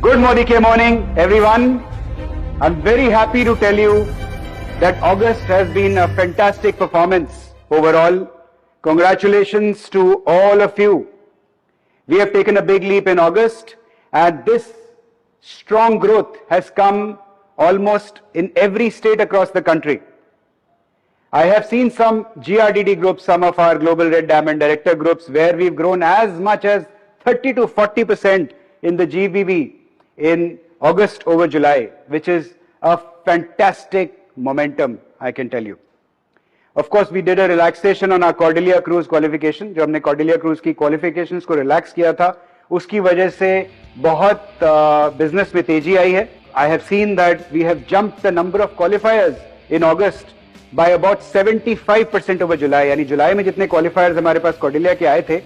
Good Modi Ke morning, everyone. I'm very happy to tell you that August has been a fantastic performance overall. Congratulations to all of you. We have taken a big leap in August, and this strong growth has come almost in every state across the country. I have seen some GRDD groups, some of our Global Red Diamond Director groups, where we've grown as much as 30 to 40% in the GBV in August over July, which is a fantastic momentum, I can tell you. Of course, we did a relaxation on our Cordelia Cruise qualification. जो हमने Cordelia Cruise की qualifications को relax किया था, उसकी वजह से बहुत business में तेजी आई है. I have seen that we have jumped the number of qualifiers in August by about 75% over July. यानी जुलाई में जितने qualifiers हमारे पास Cordelia के आए थे,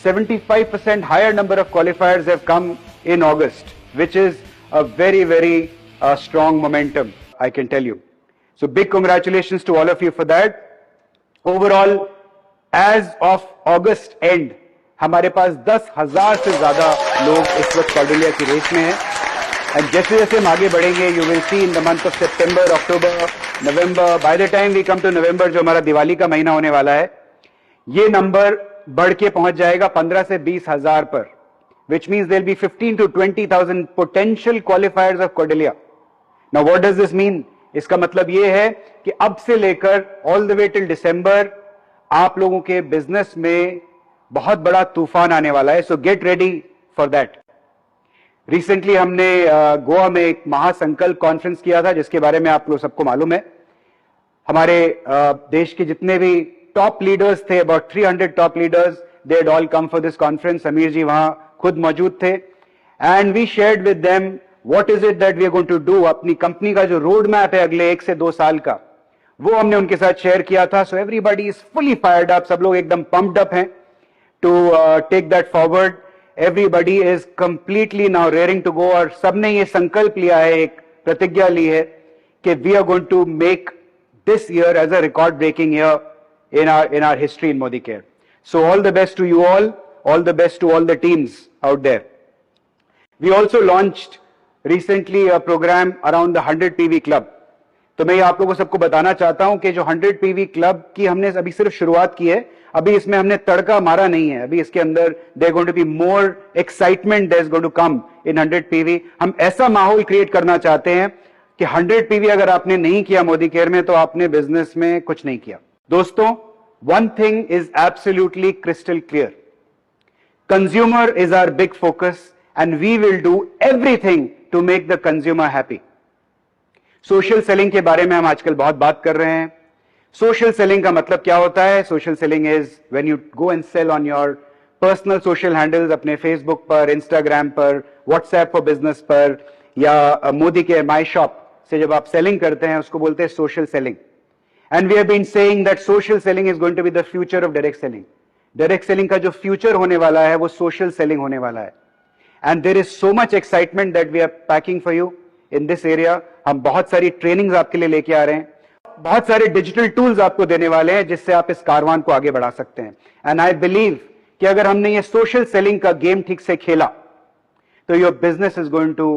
75% higher number of qualifiers have come in August, which is a very, very strong momentum, I can tell you. So big congratulations to all of you for that. Overall, as of August end, हमारे पास 10,000 से ज़्यादा लोग इस वक्त Cordelia की race में हैं. And जैसे जैसे हम आगे बढ़ेंगे, you will see in the month of September, October, November, by the time we come to November, जो हमारा दिवाली का महीना होने वाला है, ये नंबर बढ़ के पहुंच जाएगा 15 से 20,000 पर, which means there will be 15 to 20,000 potential qualifiers of Cordelia. Now what does this mean? इसका मतलब ये है कि अब से लेकर all the way till December आप लोगों के बिजनेस में बहुत बड़ा तूफान आने वाला है. So get ready for that. Recently हमने गोवा में एक महासंकल्प कॉन्फ्रेंस किया था, जिसके बारे में आप लोग सबको मालूम है. हमारे देश के जितने भी टॉप लीडर्स थे, about 300 top leaders, they had all come for this conference. Sameer ji वहां खुद मौजूद थे. And we shared with them what is it that we are going to do. अपनी कंपनी का जो रोड मैप है अगले 1 से 2 साल का, वो हमने उनके साथ शेयर किया था. So everybody is fully fired up. सब लोग एकदम पंप्ड अप हैं to take that forward. Everybody is completely now raring to go. और सबने ये संकल्प लिया है, एक प्रतिज्ञा ली है कि we are going to make this year as a record breaking year in our history in Modicare. So all the best to you all the best to all the teams out there. We also launched recently a program around the 100 PV Club. तो मैं आप लोगों को सबको बताना चाहता हूं कि जो 100 PV Club की हमने अभी सिर्फ शुरुआत की है, अभी इसमें हमने तड़का मारा नहीं है. अभी इसके अंदर there going to be more excitement that is going to come in 100 PV. हम ऐसा माहौल क्रिएट करना चाहते हैं कि 100 PV अगर आपने नहीं किया Modicare में, तो आपने बिजनेस में कुछ नहीं किया. दोस्तों, one thing is absolutely crystal clear. Consumer is our big focus and we will do everything to make the consumer happy. Social selling के बारे में हम आजकल बहुत बात कर रहे हैं. Social selling का मतलब क्या होता है? Social selling is when you go and sell on your personal social handles, अपने Facebook पर, Instagram पर, WhatsApp for business पर, या मोदी के My Shop से जब आप selling करते हैं, उसको बोलते हैं social selling. And we have been saying that social selling is going to be the future of direct selling. Direct selling का जो future होने वाला है, वो social selling होने वाला है. And there is so much excitement that we are packing for you in this area. हम बहुत सारी trainings आपके लिए लेके आ रहे हैं, बहुत सारे digital tools आपको देने वाले हैं, जिससे आप इस कारवान को आगे बढ़ा सकते हैं. And I believe कि अगर हमने ये social selling का game ठीक से खेला, तो your business is going to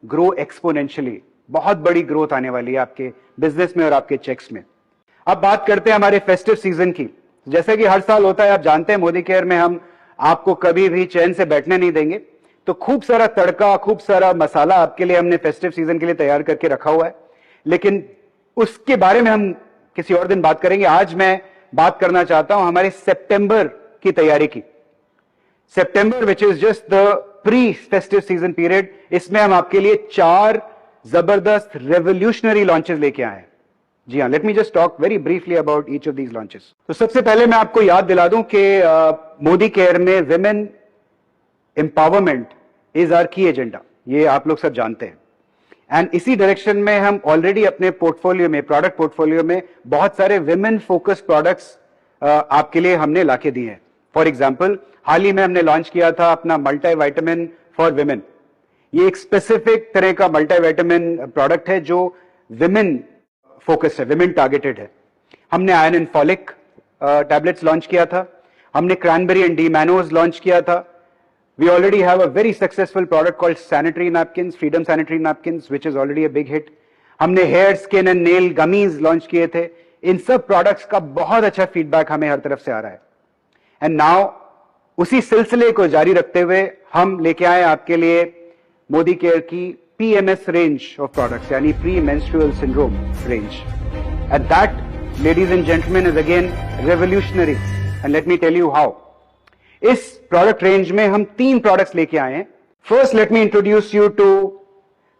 grow exponentially. बहुत बड़ी growth आने वाली है आपके business में और आपके checks में. अब बात करते हैं हमारे फेस्टिव सीजन की. जैसे कि हर साल होता है, आप जानते हैं Modicare में हम आपको कभी भी चैन से बैठने नहीं देंगे. तो खूब सारा तड़का, खूब सारा मसाला आपके लिए हमने फेस्टिव सीजन के लिए तैयार करके रखा हुआ है. लेकिन उसके बारे में हम किसी और दिन बात करेंगे. आज मैं बात करना चाहता हूं हमारे सितंबर की तैयारी की. September which is just the pre festive season period. इसमें हम आपके लिए 4 जबरदस्त रेवोल्यूशनरी लॉन्चेस लेके आए हैं. जी हाँ, let me just talk very briefly about each of these launches. तो सबसे पहले मैं आपको याद दिला दूं कि Modicare में विमेन एम्पावरमेंट इज आवर की एजेंडा. ये आप लोग सब जानते हैं. एंड इसी डायरेक्शन में हम ऑलरेडी अपने पोर्टफोलियो में, प्रोडक्ट पोर्टफोलियो में बहुत सारे विमेन फोकस प्रोडक्ट्स आपके लिए हमने लाके दिए हैं. फॉर एग्जाम्पल, हाल ही में हमने लॉन्च किया था अपना मल्टीविटामिन फॉर विमेन. ये एक स्पेसिफिक तरह का मल्टीविटामिन प्रोडक्ट है जो विमेन फोकस है, विमेन टारगेटेड है. हमने iron and folic tablets launch किया था. हमने cranberry and D mannose launch किया था. We already have a very successful product called sanitary napkins, Freedom Sanitary Napkins, which is already a big hit. हमने hair, skin and nail gummies launch किए थे. इन सब products का बहुत अच्छा feedback हमें हर तरफ से आ रहा है. एंड नाउ उसी सिलसिले को जारी रखते हुए हम लेके आए आपके लिए मोदी केयर की PMS रेंज ऑफ प्रोडक्ट्स, यानी pre menstrual syndrome range. And that, ladies and gentleman, is again revolutionary. And let me tell you how. इस प्रोडक्ट रेंज में हम 3 प्रोडक्ट्स लेके आए हैं. First, let me introduce you to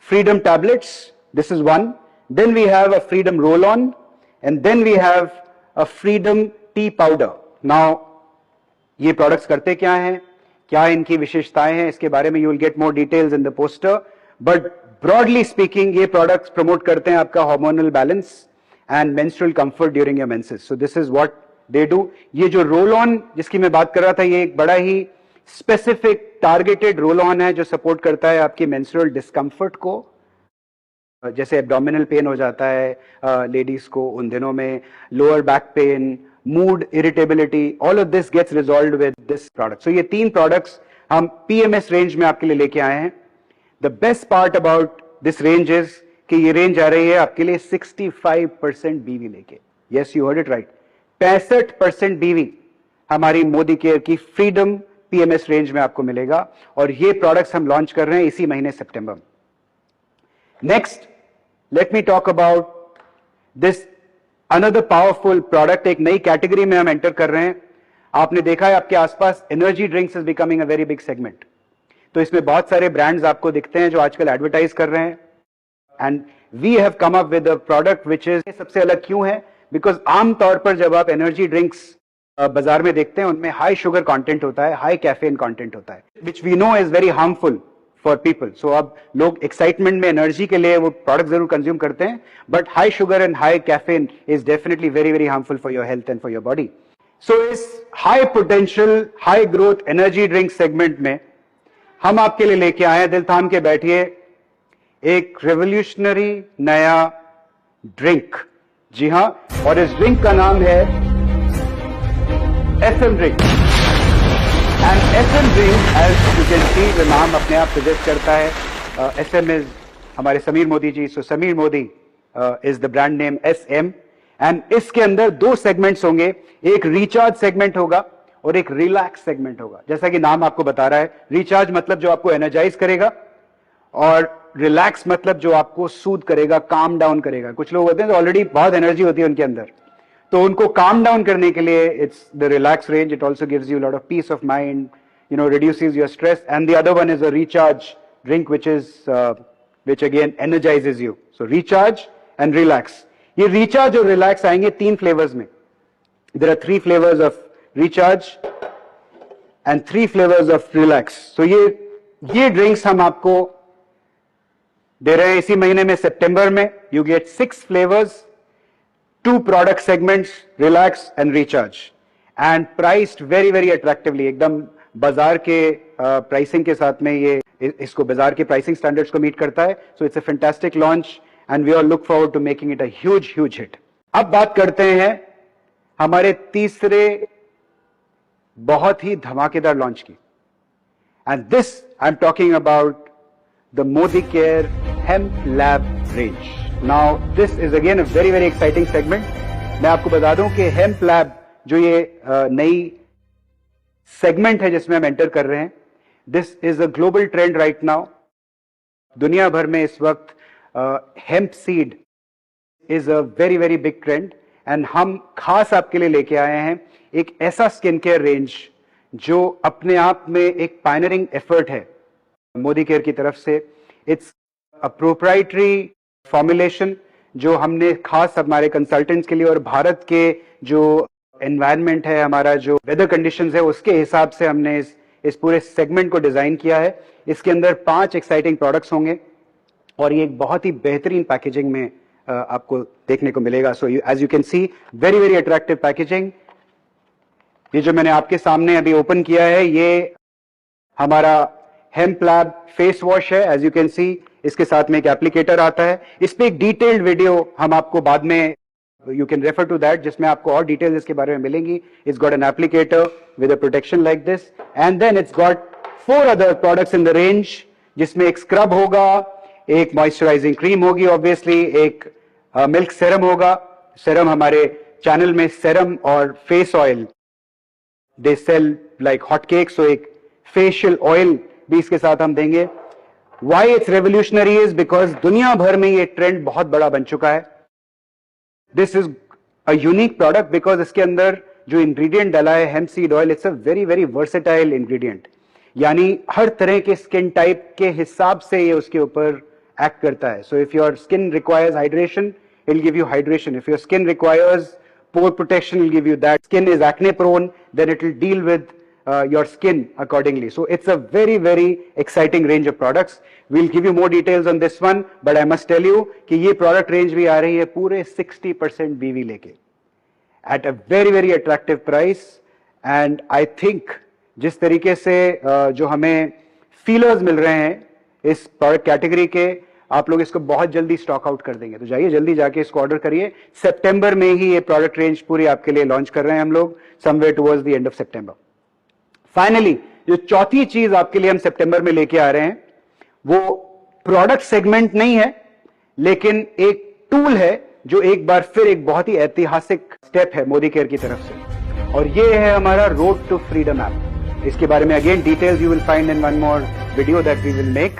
freedom tablets. This is one. Then we have a Freedom Roll-On, and then we have a Freedom Tea Powder. Now, ये products करते क्या हैं, क्या इनकी विशेषताएं हैं, इसके बारे में you will get more details in the poster. But broadly speaking, ये products promote करते हैं आपका hormonal balance and menstrual comfort during your menses. So this is what they do. ये जो Roll-On जिसकी मैं बात कर रहा था, ये एक बड़ा ही specific targeted Roll-On है जो support करता है आपकी menstrual discomfort को. जैसे एब्डोमिनल पेन हो जाता है लेडीज को उन दिनों में, lower back pain, mood irritability, all of this gets resolved with this product. So ये 3 प्रोडक्ट्स हम PMS रेंज में आपके लिए लेके आए हैं. The best part about this range is कि ये रेंज आ रही है आपके लिए 65% BV लेके. Yes, you heard it right. 65% BV हमारी मोदी केयर की फ्रीडम PMS रेंज में आपको मिलेगा. और ये प्रोडक्ट्स हम लॉन्च कर रहे हैं इसी महीने सितंबर में. Next, let me talk about this another powerful product. एक नई कैटेगरी में हम एंटर कर रहे हैं. आपने देखा है आपके आसपास energy drinks is becoming a very big segment. तो इसमें बहुत सारे ब्रांड्स आपको दिखते हैं जो आजकल एडवर्टाइज कर रहे हैं. And we have come up with a product which is सबसे अलग. क्यों है? बिकॉज आमतौर पर जब आप एनर्जी ड्रिंक्स बाजार में देखते हैं उनमें हाई शुगर कंटेंट होता है, हाई कैफेन कंटेंट होता है, which we know is very harmful for people. So अब लोग एक्साइटमेंट में एनर्जी के लिए वो प्रोडक्ट जरूर कंज्यूम करते हैं, but high sugar and high caffeine is definitely very very harmful for your health and for your body. So इस high potential high growth energy drink segment में हम आपके लिए लेके आए हैं, दिल थाम के बैठिए, एक रेवोल्यूशनरी नया ड्रिंक. जी हां, और इस ड्रिंक का नाम है SM drink. And SM drink, as you can see, the नाम अपने आप सजेस्ट करता है. SM is हमारे Sameer Modi ji. So Sameer Modi is the brand name SM. And इसके अंदर 2 सेगमेंट्स होंगे. एक रिचार्ज सेगमेंट होगा और एक रिलैक्स सेगमेंट होगा. जैसा कि नाम आपको बता रहा है, रिचार्ज मतलब जो आपको एनर्जाइज करेगा, और रिलैक्स मतलब जो आपको सूद करेगा, काम डाउन करेगा. कुछ लोग होते हैं तो ऑलरेडी बहुत एनर्जी होती है उनके अंदर, तो उनको काम डाउन करने के लिए it's the relax range. It also gives you lot of peace of mind, you know, reduces your stress. And the other one is a recharge drink, which again energizes you. So recharge and relax. ये recharge और relax आएंगे 3 flavors में. There are 3 flavors of recharge and 3 flavors of relax. So ये drinks हम आपको दे रहे हैं इसी महीने में सितंबर में. You get 6 flavors, 2 product segments, relax and recharge, and priced very very attractively. एकदम बाजार के प्राइसिंग के साथ में ये इसको बाजार के प्राइसिंग स्टैंडर्ड्स को मीट करता है. So it's a fantastic launch and we all look forward to making it a huge hit. अब बात करते हैं हमारे तीसरे बहुत ही धमाकेदार लॉन्च की. And this I am talking about the Modi care hemp lab range. Now this is again a very very exciting segment. मैं आपको बता दूं कि हेम्प लैब जो ये नई सेगमेंट है जिसमें हम एंटर कर रहे हैं, this is a global trend right now. दुनिया भर में इस वक्त hemp seed is a very very big trend. And हम खास आपके लिए लेके आए हैं एक ऐसा स्किन केयर रेंज जो अपने आप में एक पायनियरिंग एफर्ट है मोदी केयर की तरफ से. इट्स अ प्रोप्राइटरी फॉर्मुलेशन जो हमने खास हमारे कंसल्टेंट्स के लिए और भारत के जो एनवायरनमेंट है, हमारा जो वेदर कंडीशंस है, उसके हिसाब से हमने इस पूरे सेगमेंट को डिजाइन किया है. इसके अंदर 5 एक्साइटिंग प्रोडक्ट्स होंगे और ये एक बहुत ही बेहतरीन पैकेजिंग में आपको देखने को मिलेगा. So as you can see, very very attractive packaging. ये जो मैंने आपके सामने अभी ओपन किया है, ये हमारा हेम्प लैब फेस वॉश है. एज यू कैन सी, इसके साथ में एक एप्लीकेटर आता है. इस पे एक डिटेल्ड वीडियो हम आपको बाद में, you can refer to that, जिसमें आपको और डिटेल्स इसके बारे में मिलेंगी. It's got an applicator with a protection like this, and then it's got 4 other products in the range, जिसमें एक स्क्रब होगा, एक मॉइस्चराइजिंग क्रीम होगी ऑब्वियसली, एक मिल्क सेरम होगा. सेरम हमारे चैनल में सेरम और face oil they sell like hot cake, so एक फेशियल ऑयल भी इसके साथ हम देंगे. Why it's revolutionary is because दुनिया भर में ये ट्रेंड बहुत बड़ा बन चुका है. This is a unique product because इसके अंदर जो इंग्रेडिएंट डाला है hemp seed oil, it's a very very versatile ingredient. यानी हर तरह के स्किन टाइप के हिसाब से ये उसके ऊपर एक्ट करता है. So if your skin requires hydration, it will give you hydration. If your skin requires pore protection, will give you that. Skin is acne prone, then it will deal with your skin accordingly. So it's a very very exciting range of products. We'll give you more details on this one, but I must tell you कि ये product range भी आ रही है पूरे 60% BV लेके at a very very attractive price. And I think जिस तरीके से जो हमें feelers मिल रहे हैं इस product category के, आप लोग इसको बहुत जल्दी स्टॉक आउट कर देंगे. तो जाइए जल्दी जाके इसको ऑर्डर करिए. सितंबर में ही ये प्रोडक्ट रेंज पूरी आपके लिए लॉन्च कर रहे हैं हम लोग, somewhere towards the end of September. Finally जो चौथी चीज आपके लिए हम सितंबर में लेके आ रहे हैं वो प्रोडक्ट सेगमेंट नहीं है, लेकिन एक टूल है जो एक बार फिर एक बहुत ही ऐतिहासिक स्टेप है मोदी केयर की तरफ से, और ये है हमारा रोड टू फ्रीडम ऐप. इसके बारे में again details you will find in one more video that we will make.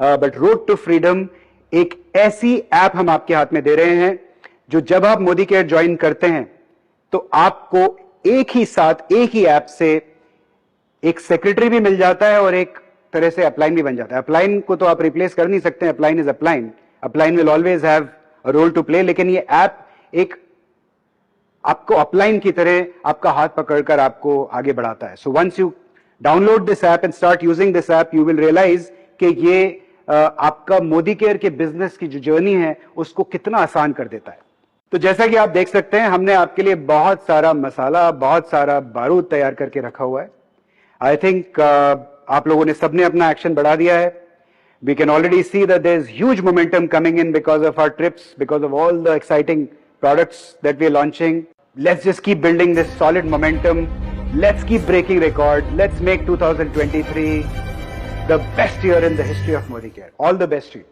But road to freedom एक ऐसी ऐप हम आपके हाथ में दे रहे हैं जो जब आप मोदी केयर ज्वाइन करते हैं तो आपको एक ही साथ एक ही ऐप से एक सेक्रेटरी भी मिल जाता है और एक तरह से अपलाइन भी बन जाता है. अपलाइन को तो आप रिप्लेस कर नहीं सकते, upline is upline, upline will always have a role to play, लेकिन ये ऐप एक आपको अपलाइन की तरह आपका हाथ पकड़कर आपको आगे बढ़ाता है. So once you download this app and start using this app, you will realise कि ये आपका मोदी केयर के बिजनेस की जो जर्नी है उसको कितना आसान कर देता है. तो जैसा कि आप देख सकते हैं हमने आपके लिए बहुत सारा मसाला, बहुत सारा बारूद तैयार करके रखा हुआ है. आई थिंक आप लोगों ने सबने अपना एक्शन बढ़ा दिया है. We can already see that there is huge momentum coming in because of our trips, because of all the exciting products that we are launching. Let's just keep building this solid momentum. Let's keep breaking record. Let's make 2023 the best year in the history of Modi Care. All the best to you.